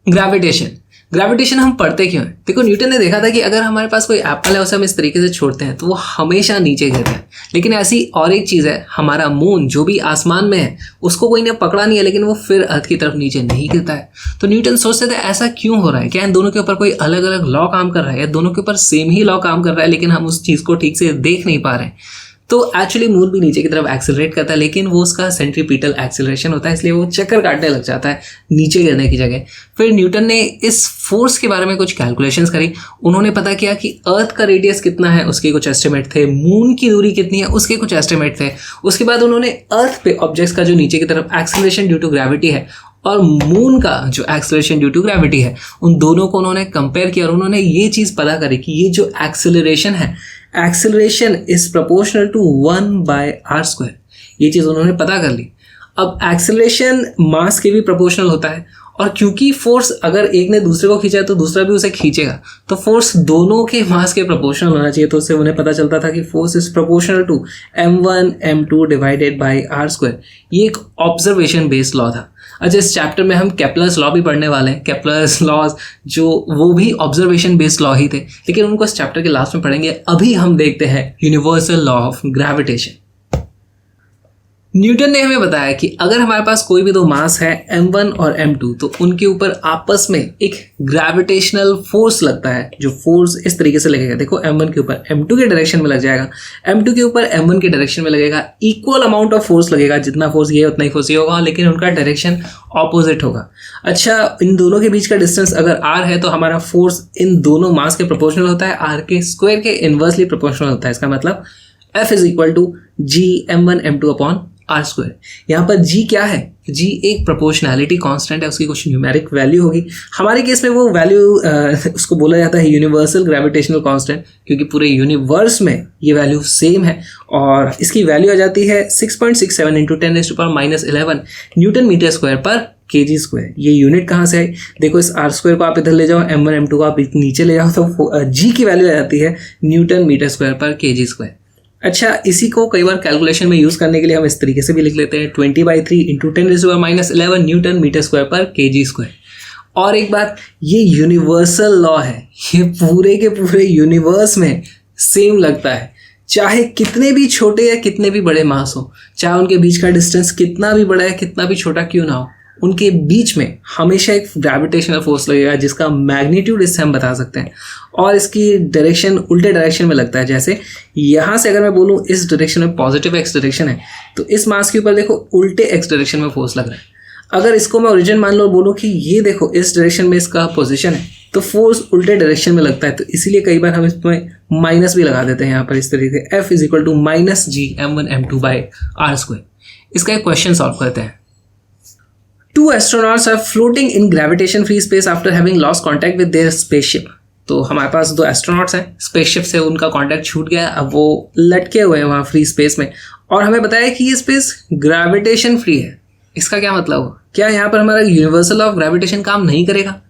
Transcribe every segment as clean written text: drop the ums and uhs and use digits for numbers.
Gravitation हम पढ़ते क्यों हैं? देखो, न्यूटन ने देखा था कि अगर हमारे पास कोई एप्पल है, उसे हम इस तरीके से छोड़ते हैं तो वो हमेशा नीचे गिरता है। लेकिन ऐसी और एक चीज़ है, हमारा मून जो भी आसमान में है उसको कोई ने पकड़ा नहीं है, लेकिन वो फिर अर्थ की तरफ नीचे नहीं गिरता है। तो न्यूटन सोचते थे ऐसा क्यों हो रहा है, क्या इन दोनों के ऊपर कोई अलग अलग लॉ काम कर रहा है, या दोनों के ऊपर सेम ही लॉ काम कर रहा है लेकिन हम उस चीज़ को ठीक से देख नहीं पा रहे हैं। तो एक्चुअली मून भी नीचे की तरफ एक्सेलरेट करता है, लेकिन वो उसका सेंट्रीपिटल एक्सेलरेशन होता है, इसलिए वो चक्कर काटने लग जाता है नीचे गिरने की जगह। फिर न्यूटन ने इस फोर्स के बारे में कुछ कैलकुलेशंस करी। उन्होंने पता किया कि अर्थ का रेडियस कितना है, उसके कुछ एस्टिमेट थे, मून की दूरी कितनी है, उसके कुछ एस्टिमेट थे। उसके बाद उन्होंने अर्थ पे ऑब्जेक्ट्स का जो नीचे की तरफ एक्सेलरेशन ड्यू टू ग्रेविटी है और मून का जो एक्सेलरेशन ड्यू टू ग्रेविटी है, उन दोनों को उन्होंने कंपेयर किया और उन्होंने ये चीज़ पता करी कि ये जो एक्सेलरेशन है, acceleration is proportional to 1/r²। ये चीज़ उन्होंने पता कर ली। अब एक्सेलरेशन मास के भी प्रोपोर्शनल होता है, और क्योंकि फोर्स अगर एक ने दूसरे को खींचा है तो दूसरा भी उसे खींचेगा, तो फोर्स दोनों के मास के प्रोपोर्शनल होना चाहिए। तो उससे उन्हें पता चलता था कि force is proportional to m1 m2 divided by r²। ये एक ऑब्जर्वेशन बेस्ड लॉ था। अच्छा, इस चैप्टर में हम केप्लर्स लॉ भी पढ़ने वाले हैं। केप्लर्स लॉज जो वो भी ऑब्जर्वेशन बेस्ड लॉ ही थे, लेकिन उनको इस चैप्टर के लास्ट में पढ़ेंगे। अभी हम देखते हैं universal law of gravitation. Newton ने हमें बताया कि अगर हमारे पास कोई भी दो मास है m1 और m2, तो उनके ऊपर आपस में एक ग्रेविटेशनल फोर्स लगता है, जो फोर्स इस तरीके से लगेगा। देखो, m1 के ऊपर m2 के डायरेक्शन में लग जाएगा, m2 के ऊपर m1 के डायरेक्शन में लगेगा। इक्वल अमाउंट ऑफ फोर्स लगेगा, जितना फोर्स ये उतना ही फोर्स ये होगा, लेकिन उनका डायरेक्शन ऑपोजिट होगा। अच्छा, इन दोनों के बीच का डिस्टेंस अगर r है तो हमारा फोर्स इन दोनों मास के प्रोपोर्शनल होता है, r के स्क्वायर के इनवर्सली प्रोपोर्शनल होता है। इसका मतलब F is equal to g m1 m2 upon r²। यहाँ पर g क्या है? g एक प्रोपोर्शनैलिटी कांस्टेंट है, उसकी कुछ न्यूमेरिक वैल्यू होगी। हमारे केस में वो वैल्यू उसको बोला जाता है यूनिवर्सल ग्रेविटेशनल कांस्टेंट, क्योंकि पूरे यूनिवर्स में ये वैल्यू सेम है। और इसकी वैल्यू आ जाती है 6.67 इंटू 10⁻11 न्यूटन मीटर स्क्वायर पर kg²। ये यूनिट कहाँ से आई? देखो, इस r² को आप इधर ले जाओ, m1 m2 को आप नीचे ले जाओ, तो g की वैल्यू आ जाती है न्यूटन मीटर स्क्वायर पर kg²। अच्छा, इसी को कई बार कैलकुलेशन में यूज़ करने के लिए हम इस तरीके से भी लिख लेते हैं 20/3 इंटू 10⁻11 न्यूटन मीटर स्क्वायर पर kg²। और एक बात, ये यूनिवर्सल लॉ है, ये पूरे के पूरे यूनिवर्स में सेम लगता है, चाहे कितने भी छोटे या कितने भी बड़े मास हो, चाहे उनके बीच का डिस्टेंस कितना भी बड़ा है कितना भी छोटा क्यों ना हो, उनके बीच में हमेशा एक ग्रेविटेशनल फोर्स लगेगा, जिसका मैग्नीट्यूड इससे हम बता सकते हैं। और इसकी डायरेक्शन उल्टे डायरेक्शन में लगता है। जैसे यहाँ से अगर मैं बोलूँ इस डायरेक्शन में पॉजिटिव एक्स डायरेक्शन है, तो इस मास के ऊपर देखो उल्टे एक्स डायरेक्शन में फोर्स लग रहा है। अगर इसको मैं ओरिजिन मान लो, बोलूँ कि ये देखो इस डायरेक्शन में इसका पोजिशन है, तो फोर्स उल्टे डायरेक्शन में लगता है। तो इसीलिए कई बार हम इसमें माइनस भी लगा देते हैं यहाँ पर इस तरीके से, F is equal to -g m1 m2 by r²। इसका एक क्वेश्चन सॉल्व करते हैं। Two astronauts are floating in gravitation-free space after having lost contact with their spaceship। तो हमारे पास दो एस्ट्रोनॉट्स हैं, स्पेसशिप से उनका कांटेक्ट छूट गया, अब वो लटके हुए हैं वहाँ फ्री स्पेस में, और हमें बताया कि ये स्पेस ग्रेविटेशन फ्री है। इसका क्या मतलब हो? क्या यहाँ पर हमारा यूनिवर्सल ऑफ ग्रेविटेशन काम नहीं करेगा?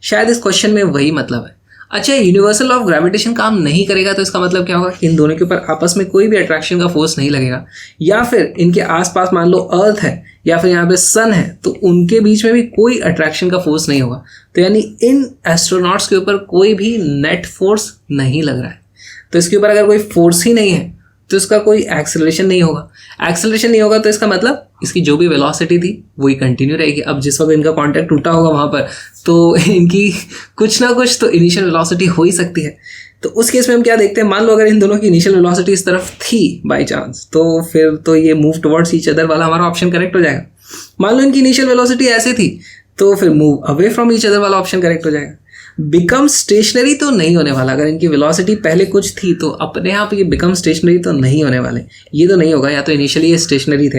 शायद इस क्वेश्चन में वही मतलब है। अच्छा, यूनिवर्सल ऑफ ग्रेविटेशन काम नहीं करेगा तो इसका मतलब क्या होगा? इन दोनों के ऊपर आपस में कोई भी अट्रैक्शन का फोर्स नहीं लगेगा, या फिर इनके आसपास मान लो अर्थ है या फिर यहाँ पे सन है, तो उनके बीच में भी कोई अट्रैक्शन का फोर्स नहीं होगा। तो यानी इन एस्ट्रोनॉट्स के ऊपर कोई भी नेट फोर्स नहीं लग रहा है। तो इसके ऊपर अगर कोई फोर्स ही नहीं है तो इसका कोई एक्सेलरेशन नहीं होगा। एक्सेलरेशन नहीं होगा तो इसका मतलब इसकी जो भी वेलोसिटी थी वही कंटिन्यू रहेगी। अब जिस वक्त इनका कांटेक्ट टूटा होगा वहाँ पर, तो इनकी कुछ ना कुछ तो इनिशियल वेलोसिटी हो ही सकती है। तो उस केस में हम क्या देखते हैं, मान लो अगर इन दोनों की इनिशियल वेलोसिटी इस तरफ थी बाय चांस, तो फिर तो ये मूव टुवर्ड्स ईच अदर वाला हमारा ऑप्शन करेक्ट हो जाएगा। मान लो इनकी इनिशियल वेलोसिटी ऐसे थी, तो फिर move away from each other वाला ऑप्शन करेक्ट हो जाएगा। बिकम स्टेशनरी तो नहीं होने वाला। अगर इनकी वेलोसिटी पहले कुछ थी तो अपने आप ये बिकम स्टेशनरी तो नहीं होने वाले, ये तो नहीं होगा। या तो इनिशियली ये स्टेशनरी थे,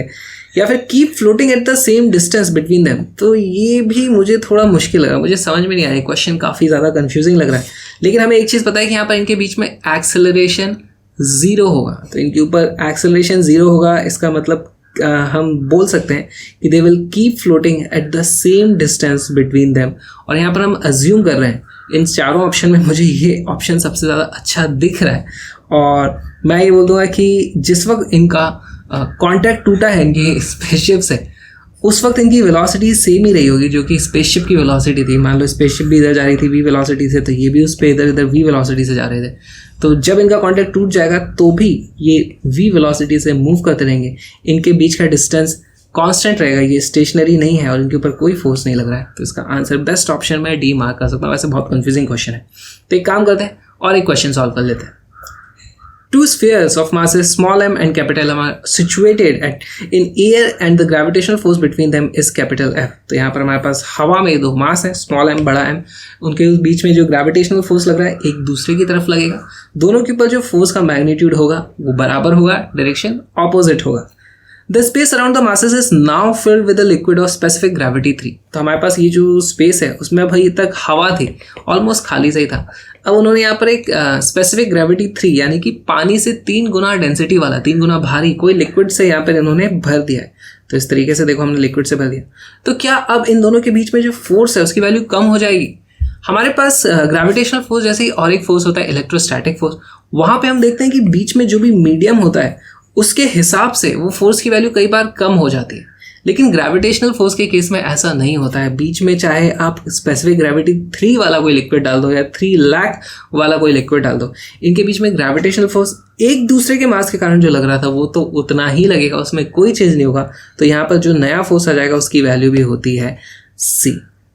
या फिर keep floating at the same distance between them. तो ये भी मुझे थोड़ा मुश्किल लगा, मुझे समझ में नहीं आया, क्वेश्चन काफ़ी ज़्यादा कंफ्यूजिंग लग रहा है। लेकिन हमें एक चीज़ पता है कि यहाँ पर इनके बीच में एक्सेलरेशन 0 होगा। तो इनके ऊपर एक्सेलरेशन 0 होगा, इसका मतलब हम बोल सकते हैं कि they will keep floating at the same distance between them. और यहाँ पर हम अज्यूम कर रहे हैं, इन चारों ऑप्शन में मुझे ये ऑप्शन सबसे ज़्यादा अच्छा दिख रहा है। और मैं ये बोल दूँगा कि जिस वक्त इनका कॉन्टैक्ट टूटा है इनकी स्पेसशिप से, उस वक्त इनकी वेलोसिटी सेम ही रही होगी जो कि स्पेसशिप की वेलोसिटी थी। मान लो स्पेसशिप भी इधर जा रही थी v वेलोसिटी से, तो ये भी उस पर इधर इधर v वेलोसिटी से जा रहे थे। तो जब इनका कॉन्टैक्ट टूट जाएगा तो भी ये v वेलोसिटी से मूव करते रहेंगे, इनके बीच का डिस्टेंस कांस्टेंट रहेगा, ये स्टेशनरी नहीं है और इनके ऊपर कोई फोर्स नहीं लग रहा है। तो इसका आंसर बेस्ट ऑप्शन में डी मार्क कर सकता हूँ। वैसे बहुत कंफ्यूजिंग क्वेश्चन है, तो एक काम करते हैं और एक क्वेश्चन सॉल्व कर लेते हैं। Two spheres of masses small m and capital M are situated in air and the gravitational force between them is capital F। तो यहाँ पर हमारे पास हवा में दो मास है, स्मॉल m बड़ा m, उनके बीच में जो ग्रेविटेशनल फोर्स लग रहा है एक दूसरे की तरफ लगेगा। दोनों के ऊपर जो फोर्स का मैग्नीट्यूड होगा वो बराबर होगा, डायरेक्शन ऑपोजिट होगा। The space around the masses is now filled with a liquid of specific gravity 3। तो हमारे पास ये जो स्पेस है उसमें भाई तक हवा थी, ऑलमोस्ट खाली सही था। अब उन्होंने यहाँ पर एक स्पेसिफिक ग्रेविटी 3 यानी कि पानी से 3 गुना डेंसिटी वाला, 3 गुना भारी कोई लिक्विड से यहाँ पर इन्होंने भर दिया है। तो इस तरीके से देखो हमने लिक्विड से भर दिया, तो क्या अब इन दोनों के बीच में जो फोर्स है उसकी वैल्यू कम हो जाएगी? हमारे पास ग्रेविटेशनल फोर्स जैसे ही और एक फोर्स होता है इलेक्ट्रोस्टैटिक फोर्स, वहाँ पे हम देखते हैं कि बीच में जो भी मीडियम होता है उसके हिसाब से वो फोर्स की वैल्यू कई बार कम हो जाती है। लेकिन ग्रेविटेशनल फोर्स के केस में ऐसा नहीं होता है। बीच में चाहे आप स्पेसिफिक ग्रेविटी 3 वाला कोई लिक्विड डाल दो या 3 लाख वाला कोई लिक्विड डाल दो, इनके बीच में ग्रेविटेशनल फोर्स एक दूसरे के मास के कारण जो लग रहा था वो तो उतना ही लगेगा, उसमें कोई चेंज नहीं होगा। तो यहाँ पर जो नया फोर्स आ जाएगा उसकी वैल्यू भी होती है सी।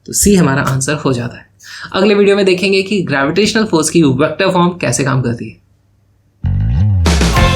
तो सी हमारा आंसर हो जाता है। अगले वीडियो में देखेंगे कि ग्रेविटेशनल फोर्स की वेक्टर फॉर्म कैसे काम करती है।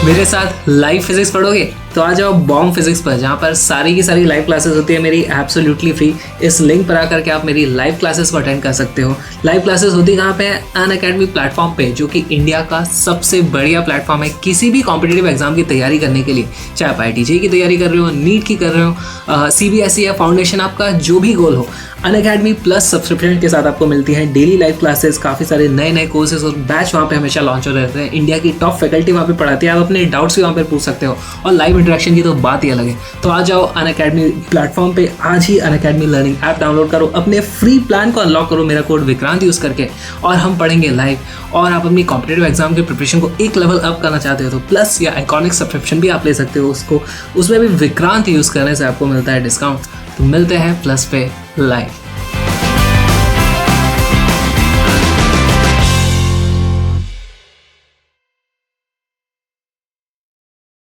मेरे साथ लाइव फिजिक्स पढ़ोगे तो आ जाओ बॉम्ब फिजिक्स पर, जहाँ पर सारी की सारी लाइव क्लासेस होती है मेरी एब्सोल्युटली फ्री। इस लिंक पर आकर के आप मेरी लाइव क्लासेस को अटेंड कर सकते हो। लाइव क्लासेस होती कहाँ पे है? अनअकैडमी प्लेटफॉर्म पे, जो कि इंडिया का सबसे बढ़िया प्लेटफॉर्म है किसी भी कॉम्पिटिटिव एग्जाम की तैयारी करने के लिए। चाहे आप IIT की तैयारी कर रहे हो, नीट की कर रहे हो, CBSE या फाउंडेशन, आपका जो भी गोल हो, अनअकैडमी प्लस सब्सक्रिप्शन के साथ आपको मिलती हैं डेली लाइव क्लासेस, काफ़ी सारे नए नए कोर्सेज और बैच वहाँ पे हमेशा लॉन्च हो रहते हैं। इंडिया की टॉप फैकल्टी वहाँ पे पढ़ाती है, आप अपने डाउट्स भी वहाँ पे पूछ सकते हो और लाइव इंटरेक्शन की तो बात ही अलग है। तो आ जाओ अनअकैडमी प्लेटफॉर्म पे, आज ही अनअकैडमी लर्निंग ऐप डाउनलोड करो, अपने फ्री प्लान को अनलॉक करो मेरा कोड विक्रांत यूज़ करके, और हम पढ़ेंगे लाइव। और आप अपनी कॉम्पिटिटिव एग्जाम के प्रिपरेशन को एक लेवल अप करना चाहते हो तो प्लस या आइकॉनिक सब्सक्रिप्शन भी आप ले सकते हो, उसमें भी विक्रांत यूज़ करने से आपको मिलता है डिस्काउंट। तो मिलते हैं प्लस पे लाइव।